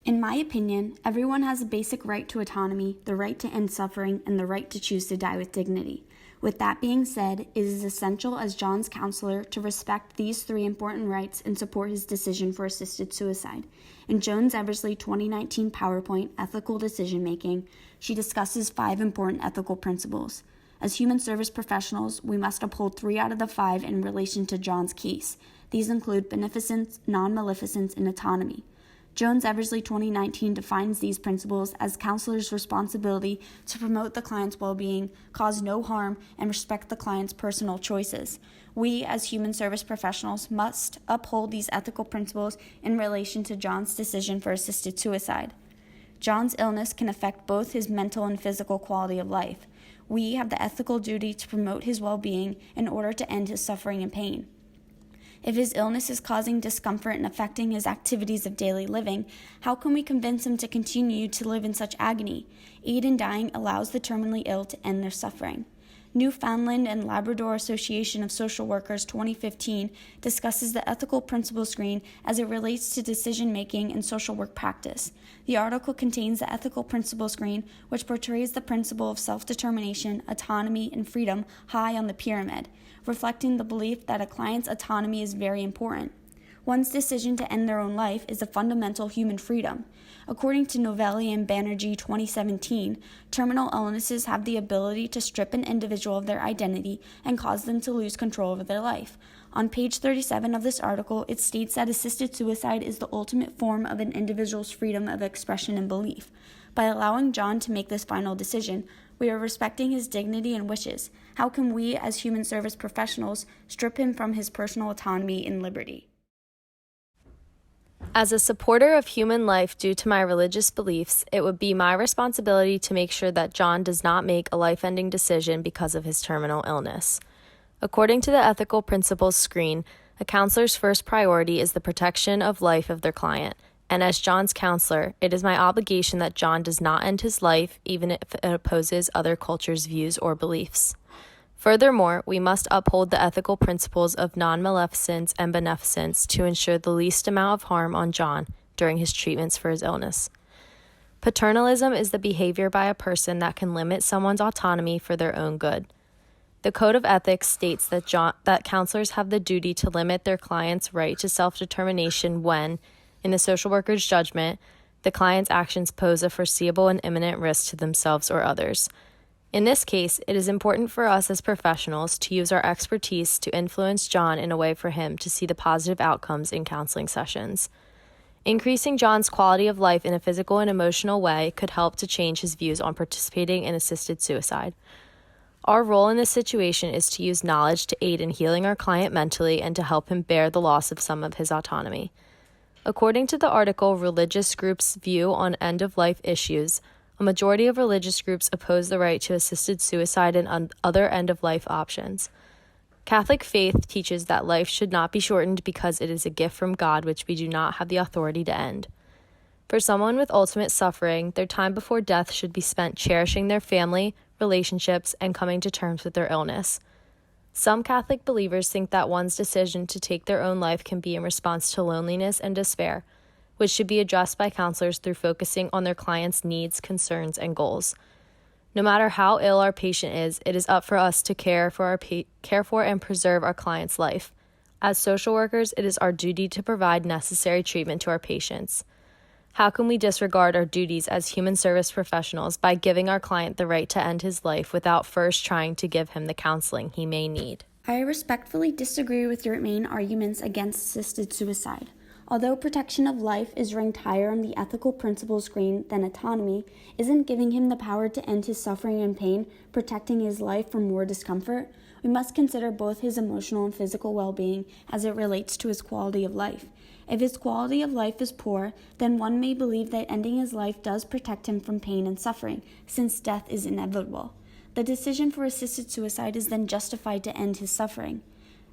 In my opinion, everyone has a basic right to autonomy, the right to end suffering, and the right to choose to die with dignity. With that being said, it is essential as John's counselor to respect these three important rights and support his decision for assisted suicide. In Jones-Eversley 2019 PowerPoint, Ethical Decision Making, she discusses 5 important ethical principles. As human service professionals, we must uphold 3 out of the 5 in relation to John's case. These include beneficence, non-maleficence, and autonomy. Jones-Eversley 2019 defines these principles as counselors' responsibility to promote the client's well-being, cause no harm, and respect the client's personal choices. We, as human service professionals, must uphold these ethical principles in relation to John's decision for assisted suicide. John's illness can affect both his mental and physical quality of life. We have the ethical duty to promote his well-being in order to end his suffering and pain. If his illness is causing discomfort and affecting his activities of daily living, how can we convince him to continue to live in such agony? Aid in Dying allows the terminally ill to end their suffering. Newfoundland and Labrador Association of Social Workers 2015 discusses the ethical principle screen as it relates to decision-making and social work practice. The article contains the ethical principle screen, which portrays the principle of self-determination, autonomy, and freedom high on the pyramid, reflecting the belief that a client's autonomy is very important. One's decision to end their own life is a fundamental human freedom. According to Novelli and Banerjee 2017, terminal illnesses have the ability to strip an individual of their identity and cause them to lose control over their life. On page 37 of this article, it states that assisted suicide is the ultimate form of an individual's freedom of expression and belief. By allowing John to make this final decision, we are respecting his dignity and wishes. How can we, as human service professionals, strip him from his personal autonomy and liberty? As a supporter of human life due to my religious beliefs, it would be my responsibility to make sure that John does not make a life-ending decision because of his terminal illness. According to the ethical principles screen, a counselor's first priority is the protection of life of their client. And as John's counselor, it is my obligation that John does not end his life, even if it opposes other cultures' views or beliefs. Furthermore, we must uphold the ethical principles of non-maleficence and beneficence to ensure the least amount of harm on John during his treatments for his illness. Paternalism is the behavior by a person that can limit someone's autonomy for their own good. The Code of Ethics states that counselors have the duty to limit their client's right to self-determination when, in the social worker's judgment, the client's actions pose a foreseeable and imminent risk to themselves or others. In this case, it is important for us as professionals to use our expertise to influence John in a way for him to see the positive outcomes in counseling sessions. Increasing John's quality of life in a physical and emotional way could help to change his views on participating in assisted suicide. Our role in this situation is to use knowledge to aid in healing our client mentally and to help him bear the loss of some of his autonomy. According to the article Religious Groups' View on End-of-Life Issues, a majority of religious groups oppose the right to assisted suicide and other end-of-life options. Catholic faith teaches that life should not be shortened because it is a gift from God which we do not have the authority to end. For someone with ultimate suffering, their time before death should be spent cherishing their family, relationships, and coming to terms with their illness. Some Catholic believers think that one's decision to take their own life can be in response to loneliness and despair, which should be addressed by counselors through focusing on their client's needs, concerns, and goals. No matter how ill our patient is, it is up for us to care for and preserve our client's life. As social workers, it is our duty to provide necessary treatment to our patients. How can we disregard our duties as human service professionals by giving our client the right to end his life without first trying to give him the counseling he may need? I respectfully disagree with your main arguments against assisted suicide. Although protection of life is ranked higher on the ethical principles screen than autonomy, isn't giving him the power to end his suffering and pain protecting his life from more discomfort? We must consider both his emotional and physical well-being as it relates to his quality of life. If his quality of life is poor, then one may believe that ending his life does protect him from pain and suffering, since death is inevitable. The decision for assisted suicide is then justified to end his suffering.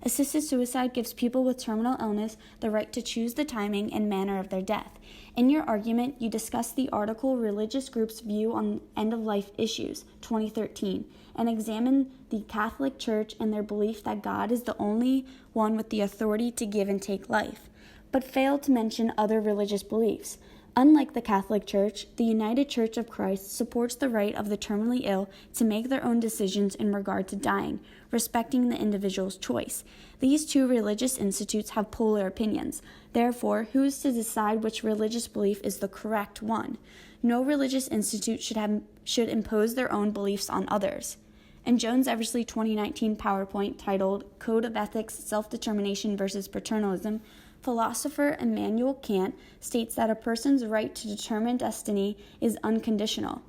Assisted suicide gives people with terminal illness the right to choose the timing and manner of their death. In your argument, you discuss the article Religious Groups' View on End-of-Life Issues, 2013, and examine the Catholic Church and their belief that God is the only one with the authority to give and take life, but failed to mention other religious beliefs. Unlike the Catholic Church, the United Church of Christ supports the right of the terminally ill to make their own decisions in regard to dying, respecting the individual's choice. These two religious institutes have polar opinions. Therefore, who is to decide which religious belief is the correct one? No religious institute should impose their own beliefs on others. In Jones Eversley 2019 PowerPoint titled Code of Ethics, Self-Determination versus Paternalism, philosopher Immanuel Kant states that a person's right to determine destiny is unconditional.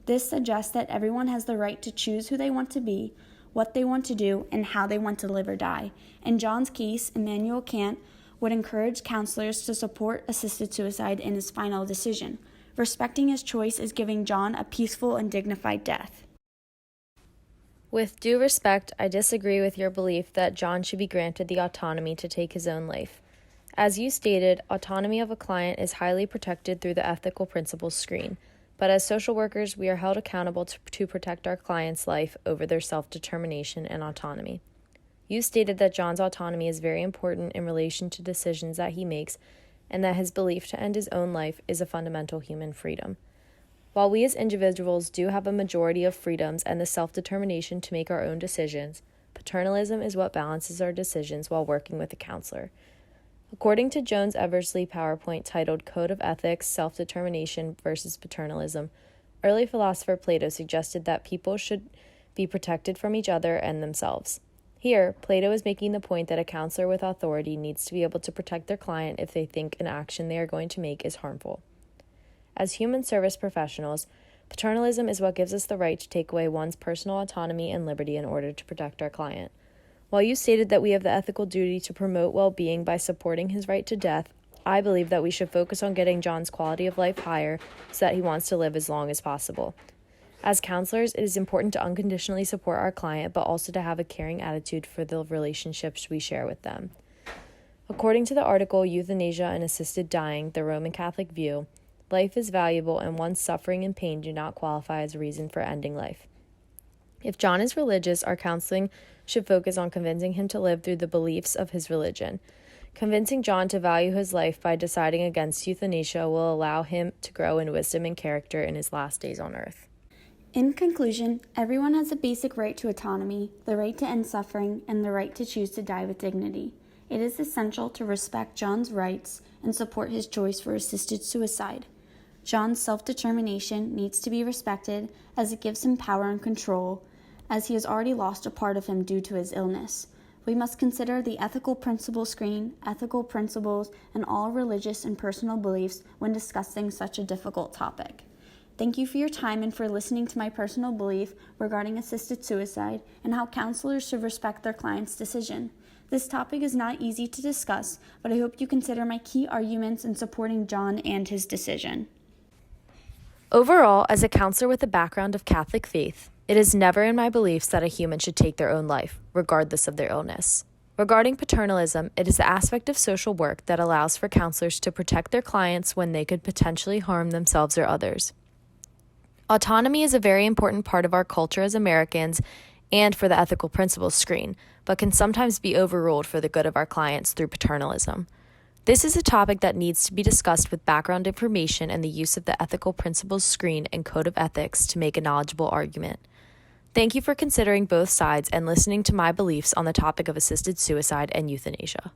This suggests that everyone has the right to choose who they want to be, what they want to do, and how they want to live or die. In John's case, Immanuel Kant would encourage counselors to support assisted suicide in his final decision. Respecting his choice is giving John a peaceful and dignified death. With due respect, I disagree with your belief that John should be granted the autonomy to take his own life. As you stated, autonomy of a client is highly protected through the ethical principles screen, but as social workers, we are held accountable to protect our client's life over their self-determination and autonomy. You stated that John's autonomy is very important in relation to decisions that he makes, and that his belief to end his own life is a fundamental human freedom. While we as individuals do have a majority of freedoms and the self-determination to make our own decisions, paternalism is what balances our decisions while working with a counselor. According to Jones Eversley PowerPoint titled Code of Ethics, Self-Determination versus Paternalism, early philosopher Plato suggested that people should be protected from each other and themselves. Here, Plato is making the point that a counselor with authority needs to be able to protect their client if they think an action they are going to make is harmful. As human service professionals, paternalism is what gives us the right to take away one's personal autonomy and liberty in order to protect our client. While you stated that we have the ethical duty to promote well-being by supporting his right to death, I believe that we should focus on getting John's quality of life higher so that he wants to live as long as possible. As counselors, it is important to unconditionally support our client, but also to have a caring attitude for the relationships we share with them. According to the article Euthanasia and Assisted Dying, the Roman Catholic View, life is valuable and one's suffering and pain do not qualify as a reason for ending life. If John is religious, our counseling should focus on convincing him to live through the beliefs of his religion. Convincing John to value his life by deciding against euthanasia will allow him to grow in wisdom and character in his last days on earth. In conclusion, everyone has a basic right to autonomy, the right to end suffering, and the right to choose to die with dignity. It is essential to respect John's rights and support his choice for assisted suicide. John's self-determination needs to be respected as it gives him power and control, as he has already lost a part of him due to his illness. We must consider the ethical principles screen, ethical principles, and all religious and personal beliefs when discussing such a difficult topic. Thank you for your time and for listening to my personal belief regarding assisted suicide and how counselors should respect their client's decision. This topic is not easy to discuss, but I hope you consider my key arguments in supporting John and his decision. Overall, as a counselor with a background of Catholic faith, it is never in my beliefs that a human should take their own life, regardless of their illness. Regarding paternalism, it is the aspect of social work that allows for counselors to protect their clients when they could potentially harm themselves or others. Autonomy is a very important part of our culture as Americans and for the ethical principles screen, but can sometimes be overruled for the good of our clients through paternalism. This is a topic that needs to be discussed with background information and the use of the ethical principles screen and code of ethics to make a knowledgeable argument. Thank you for considering both sides and listening to my beliefs on the topic of assisted suicide and euthanasia.